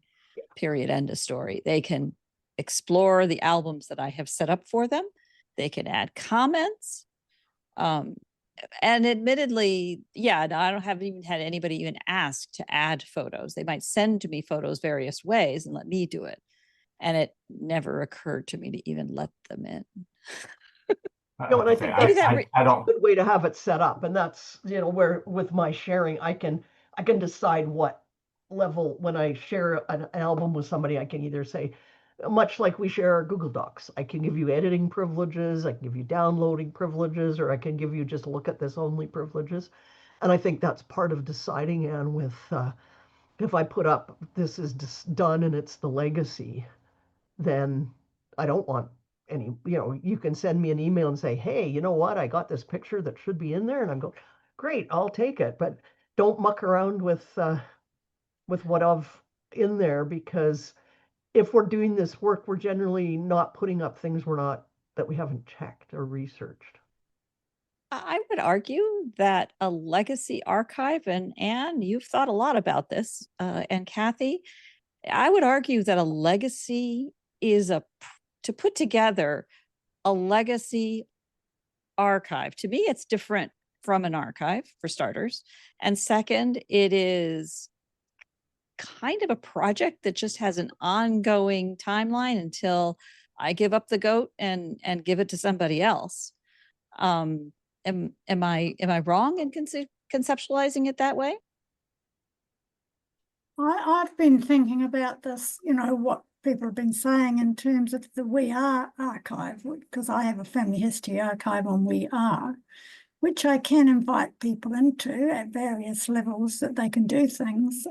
period, end of story. They can explore the albums that I have set up for them. They can add comments. And admittedly, I haven't even had anybody even ask to add photos. They might send to me photos various ways and let me do it. And it never occurred to me to even let them in. No, and I think that's I don't. a good way to have it set up. And that's, where with my sharing, I can decide what level, when I share an album with somebody, I can either say, much like we share our Google Docs, I can give you editing privileges, I can give you downloading privileges, or I can give you just look at this only privileges. And I think that's part of deciding, Anne, with if I put up, this is done and it's the legacy, then I don't want any, you can send me an email and say, hey, you know what? I got this picture that should be in there. And I'm going, great, I'll take it. But don't muck around with what I've in there, because if we're doing this work, we're generally not putting up things that we haven't checked or researched. I would argue that a legacy archive, and Anne, you've thought a lot about this, and Kathy, I would argue that a legacy is to put together a legacy archive. To me, it's different from an archive, for starters. And second, it is kind of a project that just has an ongoing timeline until I give up the goat and give it to somebody else. Am I wrong in conceptualizing it that way? I've been thinking about this, what people have been saying in terms of the WeAre archive, because I have a family history archive on WeAre, which I can invite people into at various levels that they can do things.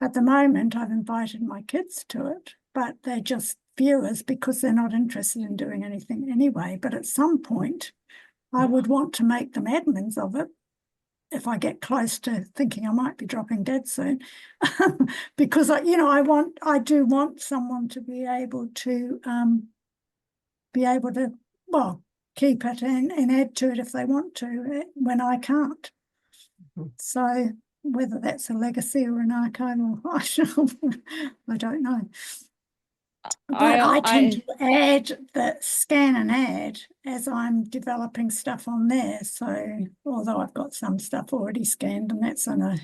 At the moment, I've invited my kids to it, but they're just viewers because they're not interested in doing anything anyway. But at some point, I would want to make them admins of it if I get close to thinking I might be dropping dead soon, because I do want someone to be able to, well, keep it and add to it if they want to when I can't. So whether that's a legacy or an archive, or I don't know. But I tend to add the scan and add as I'm developing stuff on there. So although I've got some stuff already scanned, and that's on a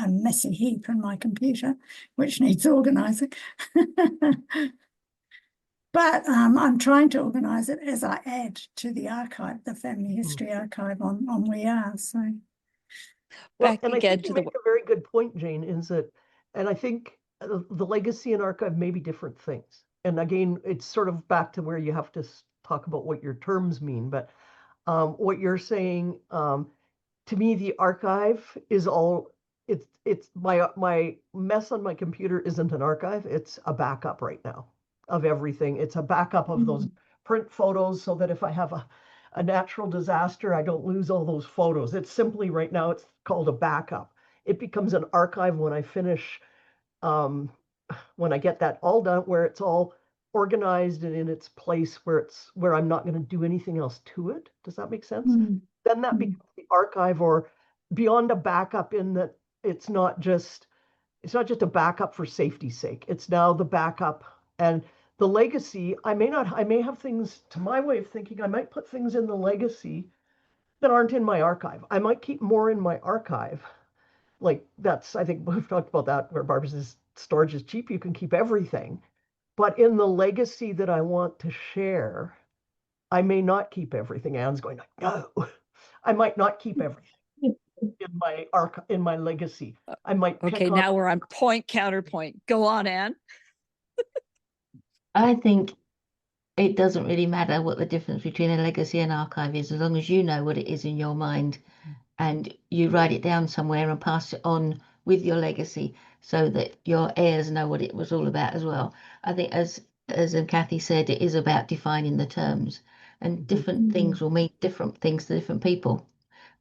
messy heap in my computer, which needs organising. But I'm trying to organise it as I add to the archive, the family history archive on WeAre. So, well, Back and I again think you to the make a very good point, Jane, is that, and I think the legacy and archive may be different things. And again, it's sort of back to where you have to talk about what your terms mean. But what you're saying, to me, the archive is all, it's my mess on my computer isn't an archive, it's a backup right now of everything. It's a backup of those print photos so that if I have a natural disaster, I don't lose all those photos. It's simply right now, it's called a backup. It becomes an archive when I finish, when I get that all done, where it's all organized and in its place where I'm not going to do anything else to it. Does that make sense? Then that becomes the archive, or beyond a backup, in that it's not just a backup for safety's sake. It's now the backup. And the legacy, I may have things, to my way of thinking, I might put things in the legacy that aren't in my archive. I might keep more in my archive. Like I think we've talked about that, where Barbara says storage is cheap, you can keep everything. But in the legacy that I want to share, I may not keep everything. Anne's going, no. I might not keep everything in my legacy. I might pick okay, now we're on point counterpoint. Go on, Anne. I think it doesn't really matter what the difference between a legacy and archive is, as long as you know what it is in your mind and you write it down somewhere and pass it on with your legacy so that your heirs know what it was all about as well. I think, as Kathy said, it is about defining the terms, and different things will mean different things to different people.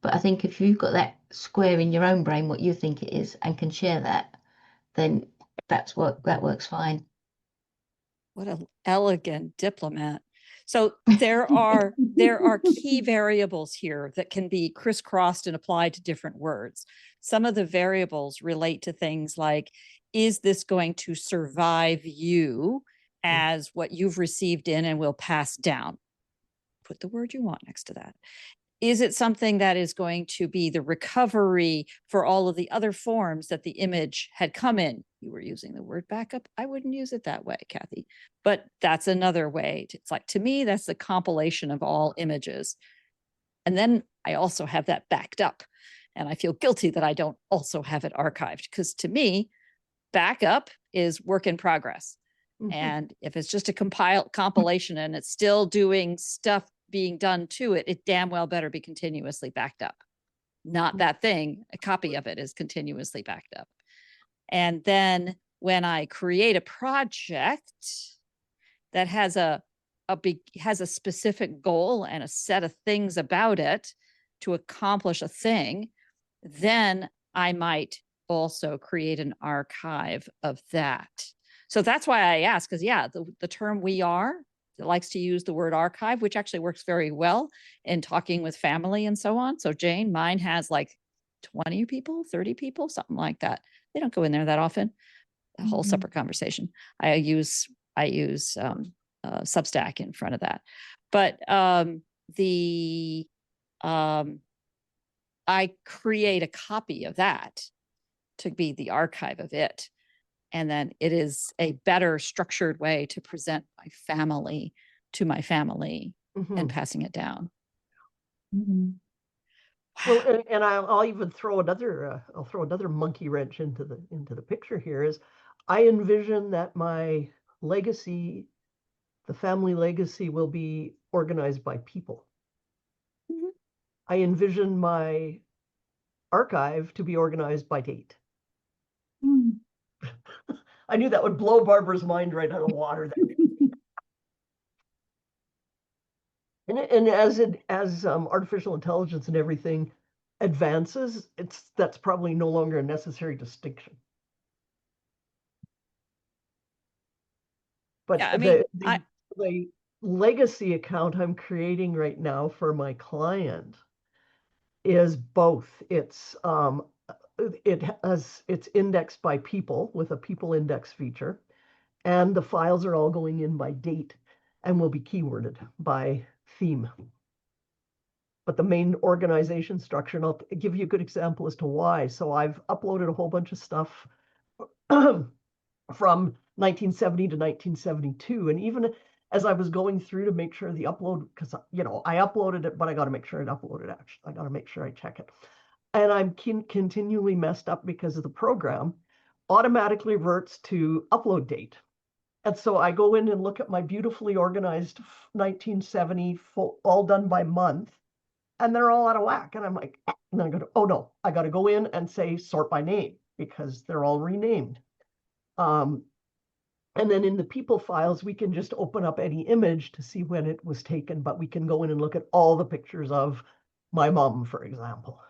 But I think if you've got that square in your own brain, what you think it is, and can share that, then that works fine. What an elegant diplomat. So there are key variables here that can be crisscrossed and applied to different words. Some of the variables relate to things like, is this going to survive you as what you've received in and will pass down? Put the word you want next to that. Is it something that is going to be the recovery for all of the other forms that the image had come in? You were using the word backup. I wouldn't use it that way, Kathy, but that's another way. It's like, to me, that's the compilation of all images. And then I also have that backed up, and I feel guilty that I don't also have it archived, because to me, backup is work in progress. And if it's just a compilation and it's still doing stuff being done to it, it damn well better be continuously backed up. Not that thing, a copy of it is continuously backed up. And then when I create a project that has a specific goal and a set of things about it to accomplish a thing, then I might also create an archive of that. So that's why I ask, because the term WeAre likes to use the word archive, which actually works very well in talking with family and so on. So Jane, mine has like 20 people, 30 people, something like that. They don't go in there that often. A whole separate conversation. I use Substack in front of that. But I create a copy of that to be the archive of it. And then it is a better structured way to present my family to my family and passing it down. Well, and I'll even throw another monkey wrench into the picture here. Is I envision that my legacy, the family legacy, will be organized by people. I envision my archive to be organized by date. I knew that would blow Barbara's mind right out of the water. And as artificial intelligence and everything advances, that's probably no longer a necessary distinction. But yeah, I mean, legacy account I'm creating right now for my client is both. It's indexed by people with a people index feature, and the files are all going in by date and will be keyworded by theme. But the main organization structure, and I'll give you a good example as to why. So I've uploaded a whole bunch of stuff from 1970 to 1972. And even as I was going through to make sure the upload, because, you know, I uploaded it, but I got to make sure it uploaded, actually. I got to make sure I check it. And I'm continually messed up because of the program automatically reverts to upload date. And so I go in and look at my beautifully organized 1970, all done by month, and they're all out of whack. And I'm like, and I go, oh no, I got to go in and say sort by name because they're all renamed. And then in the people files, we can just open up any image to see when it was taken, but we can go in and look at all the pictures of my mom, for example.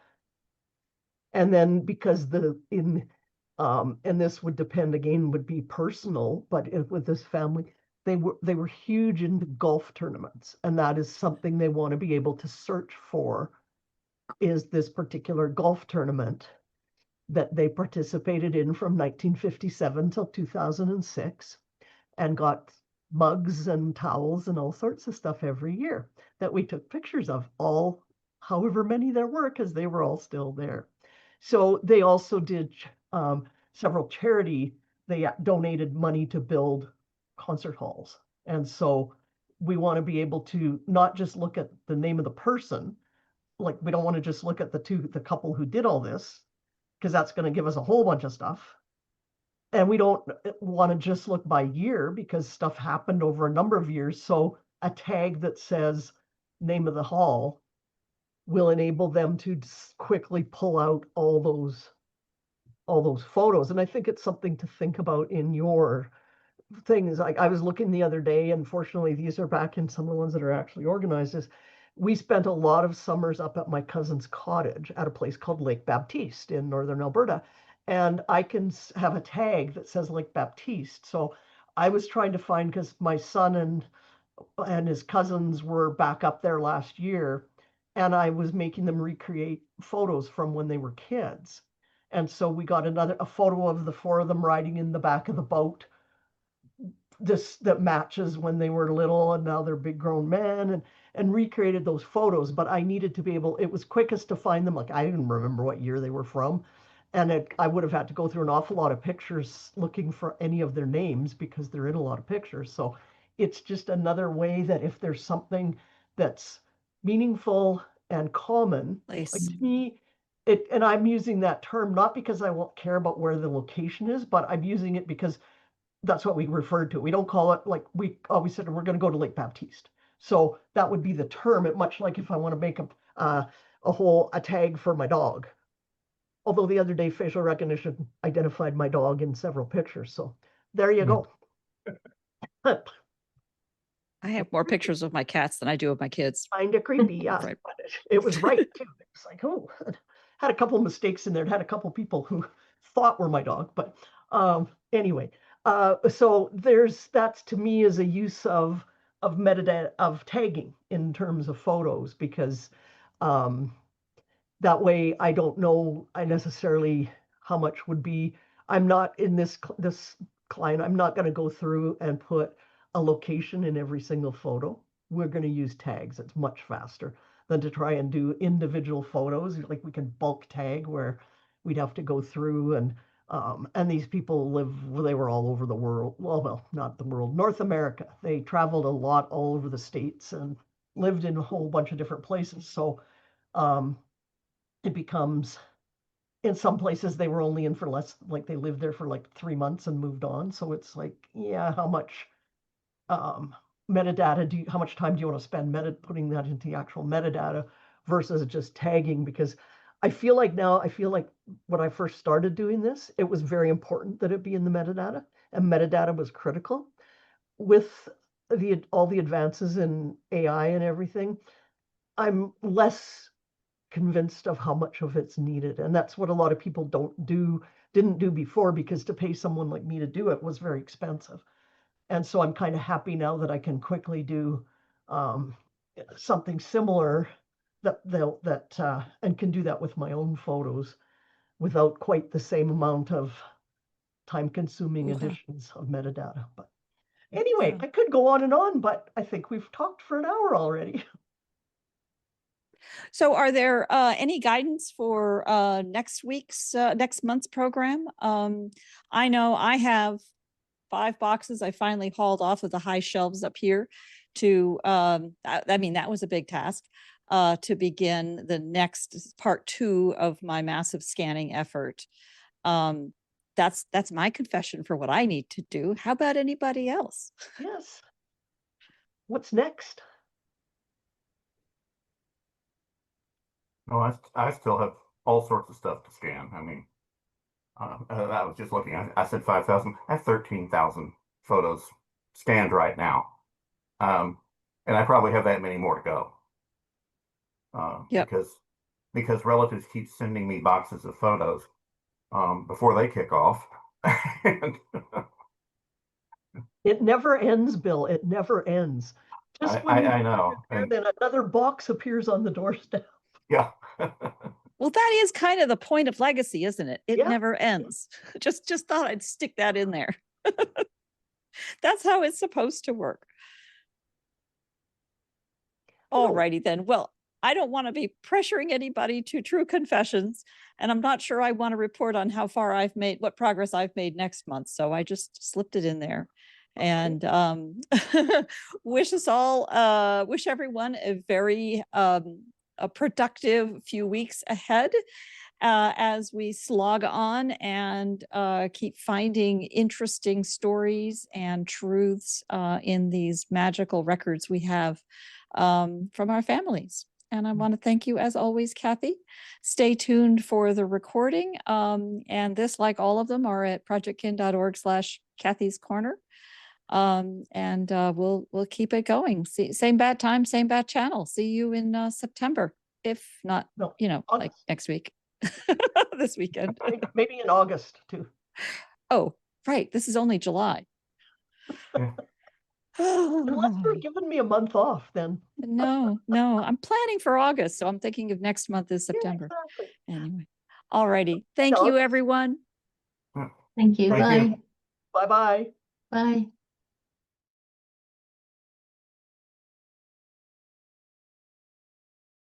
And then because and this would depend again, would be personal, but with this family, they were huge into golf tournaments, and that is something they want to be able to search for, is this particular golf tournament that they participated in from 1957 till 2006, and got mugs and towels and all sorts of stuff every year that we took pictures of, all however many there were, because they were all still there. So they also did several charity. They donated money to build concert halls. And so we want to be able to not just look at the name of the person, like we don't want to just look at the couple who did all this, because that's going to give us a whole bunch of stuff. And we don't want to just look by year because stuff happened over a number of years. So a tag that says name of the hall will enable them to quickly pull out all those photos. And I think it's something to think about in your things. Like I was looking the other day, and fortunately these are back in some of the ones that are actually organized, is we spent a lot of summers up at my cousin's cottage at a place called Lake Baptiste in northern Alberta. And I can have a tag that says Lake Baptiste. So I was trying to find, because my son and his cousins were back up there last year, and I was making them recreate photos from when they were kids. And so we got a photo of the four of them riding in the back of the boat, this that matches when they were little and now they're big grown men, and recreated those photos. But I needed to be able, it was quickest to find them. Like I didn't remember what year they were from. And I would have had to go through an awful lot of pictures looking for any of their names because they're in a lot of pictures. So it's just another way that if there's something that's meaningful and common, like to me, and I'm using that term not because I won't care about where the location is, but I'm using it because that's what we referred to. We don't call it, like we always said, we're going to go to Lake Baptiste. So that would be the term. It much like if I want to make a tag for my dog. Although the other day facial recognition identified my dog in several pictures. So there you go. I have more pictures of my cats than I do of my kids. Kind of creepy, yeah. Right. But it was right too. It's like, oh, had a couple of mistakes in there. It had a couple of people who thought were my dog, but anyway. So that's to me is a use of metadata, of tagging in terms of photos, because that way I don't know necessarily how much would be. I'm not in this client, I'm not going to go through and put a location in every single photo. We're going to use tags. It's much faster than to try and do individual photos. Like we can bulk tag where we'd have to go through and these people they were all over the world. Well, not the world, North America. They traveled a lot all over the States and lived in a whole bunch of different places. So it becomes, in some places they were only in for less, like they lived there for like 3 months and moved on. So it's like, yeah, how much metadata how much time do you want to spend putting that into the actual metadata versus just tagging? Because I feel like when I first started doing this, it was very important that it be in the metadata, and metadata was critical. With all the advances in AI and everything, I'm less convinced of how much of it's needed. And that's what a lot of people didn't do before, because to pay someone like me to do it was very expensive. And so I'm kind of happy now that I can quickly do something similar and can do that with my own photos without quite the same amount of time-consuming Okay. additions of metadata. But anyway, Yeah. I could go on, but I think we've talked for an hour already. So are there any guidance for next month's program? I know I have 5 boxes I finally hauled off of the high shelves up here to, I mean, that was a big task, to begin the next part 2 of my massive scanning effort. That's my confession for what I need to do. How about anybody else? Yes. What's next? No, I still have all sorts of stuff to scan. I mean, I was just looking. I said 5,000. I have 13,000 photos scanned right now, and I probably have that many more to go. Yep. Because relatives keep sending me boxes of photos before they kick off. It never ends, Bill. It never ends. Just when I know. and then another box appears on the doorstep. Yeah. Well, that is kind of the point of legacy, isn't it? It Yeah. never ends. Just thought I'd stick that in there. That's how it's supposed to work. All righty then. Well, I don't want to be pressuring anybody to true confessions, and I'm not sure I want to report on how far I've made, what progress I've made next month. So I just slipped it in there. And wish everyone a very a productive few weeks ahead as we slog on and keep finding interesting stories and truths in these magical records we have from our families. And I want to thank you, as always, Kathy. Stay tuned for the recording. And this, like all of them, are at projectkin.org/Kathy's Corner. And we'll keep it going. Same bad time, same bad channel. See you in September, if not, August. like next week, this weekend. Maybe in August too. Oh, right. This is only July. Yeah. Unless you're giving me a month off, then. No, I'm planning for August. So I'm thinking of next month is September. Yeah, exactly. Anyway. All righty. Thank you, everyone. Thank you. Thank Bye. you. Bye-bye. Bye.